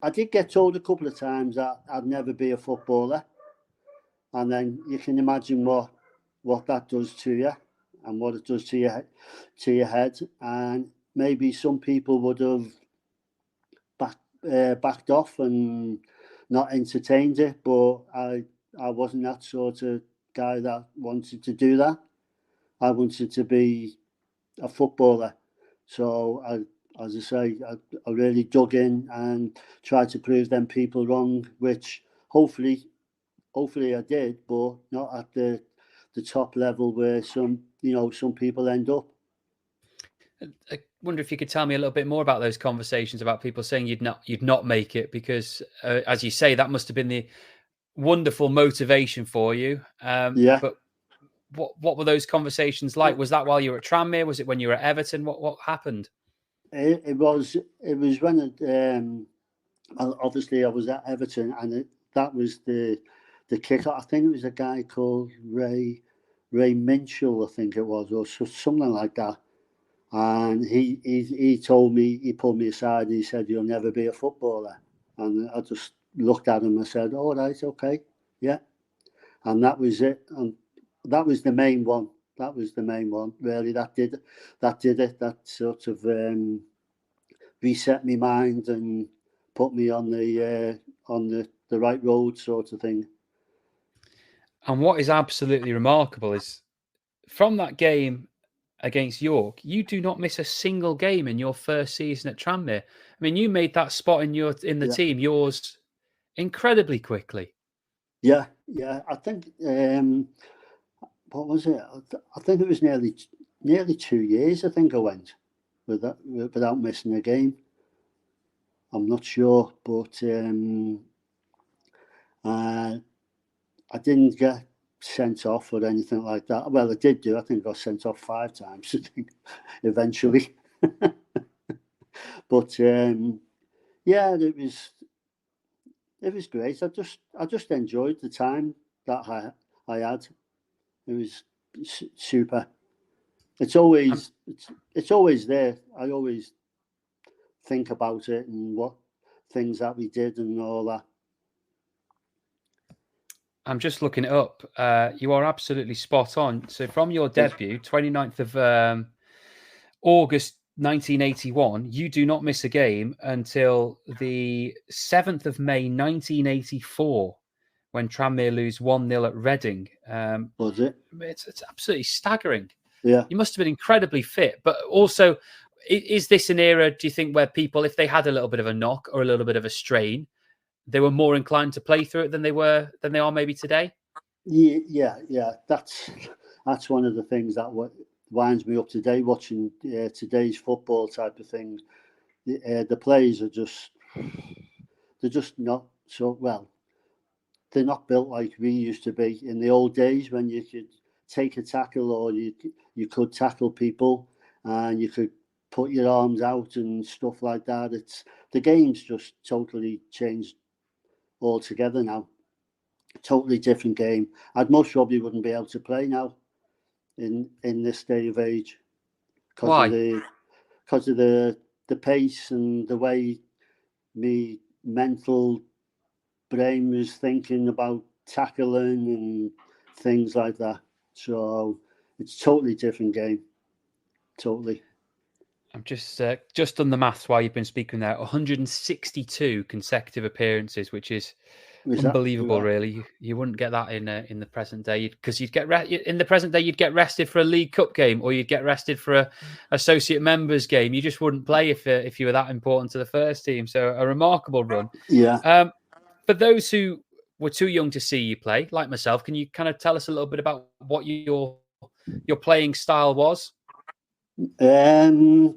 I did get told a couple of times that I'd never be a footballer, and then you can imagine what that does to you and what it does to your head. And maybe some people would have backed off and not entertained it, but I wasn't that sort of guy that wanted to do that. I wanted to be a footballer. So as I say, I really dug in and tried to prove them people wrong, which hopefully I did, but not at the top level where some people end up. I wonder if you could tell me a little bit more about those conversations about people saying you'd not make it, because as you say, that must have been the wonderful motivation for you. Yeah. But what were those conversations like? Was that while you were at Tranmere? Was it when you were at Everton? What happened? It was when obviously I was at Everton, and that was the kicker. I think it was a guy called Ray Minchell, I think it was, or something like that. And he told me, he pulled me aside and he said, "You'll never be a footballer." And I just looked at him and said, "All right, okay, yeah." And that was it. And that was the main one. That was the main one. Really, that did it. That sort of reset my mind and put me on the right road, sort of thing. And what is absolutely remarkable is from that game against York, you do not miss a single game in your first season at Tranmere. I mean, you made that spot in the Yeah, team yours incredibly quickly. yeah, yeah. I think what was it? I think it was nearly 2 years. I think I went without missing a game. I'm not sure, but uh, I didn't get sent off or anything like that. Well, I did do. I think I got sent off 5 times. I think eventually, but yeah, it was great. I just enjoyed the time that I had. It was super. It's I'm, always it's always there. I always think about it and what things that we did and all that. I'm just looking it up. You are absolutely spot on. So from your Good. debut, 29th of August 1981, you do not miss a game until the 7th of May 1984, when Tranmere lose 1-0 at Reading. Was it? It's absolutely staggering. Yeah. You must have been incredibly fit, but also, is this an era, do you think, where people, if they had a little bit of a knock or a little bit of a strain, they were more inclined to play through it than they are maybe today? Yeah. That's one of the things that winds me up today, watching today's football type of thing. The players are they're just not so well. They're not built like we used to be in the old days when you could take a tackle or you could tackle people and you could put your arms out and stuff like that. It's the game's just totally changed altogether now. Totally different game. I'd most probably wouldn't be able to play now in this day of age because of Why? the pace and the way me mental brain was thinking about tackling and things like that. So it's totally different game. Totally. I'm just done the maths while you've been speaking there. 162 consecutive appearances, which is Is that unbelievable. right? Really, you wouldn't get that in the present day, because you'd get in the present day you'd get rested for a League Cup game, or you'd get rested for a associate members game. You just wouldn't play if you were that important to the first team. So a remarkable run. Yeah. Um, for those who were too young to see you play, like myself, can you kind of tell us a little bit about what your playing style was? Um,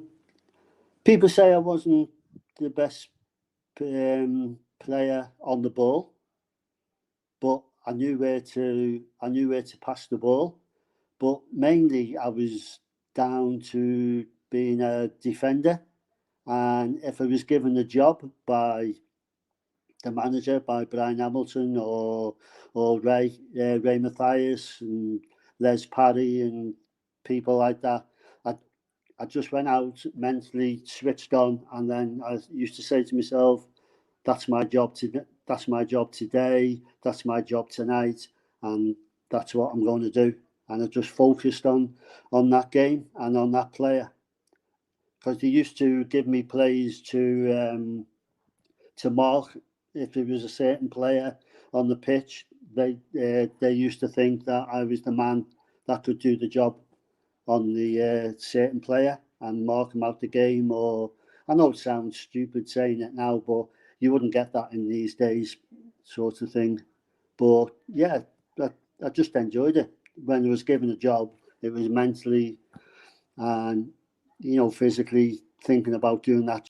People say I wasn't the best player on the ball, but I knew where to pass the ball. But mainly I was down to being a defender, and if I was given a job by the manager, by Brian Hamilton or Ray Mathias and Les Parry and people like that, I I just went out mentally switched on, and then I used to say to myself, that's my job that's my job today, that's my job tonight, and that's what I'm going to do. And I just focused on that game and on that player, because they used to give me plays to mark if there was a certain player on the pitch. They used to think that I was the man that could do the job on the certain player and mark him out the game. Or I know it sounds stupid saying it now, but you wouldn't get that in these days, sort of thing. But yeah, I just enjoyed it. When I was given a job, it was mentally and physically thinking about doing that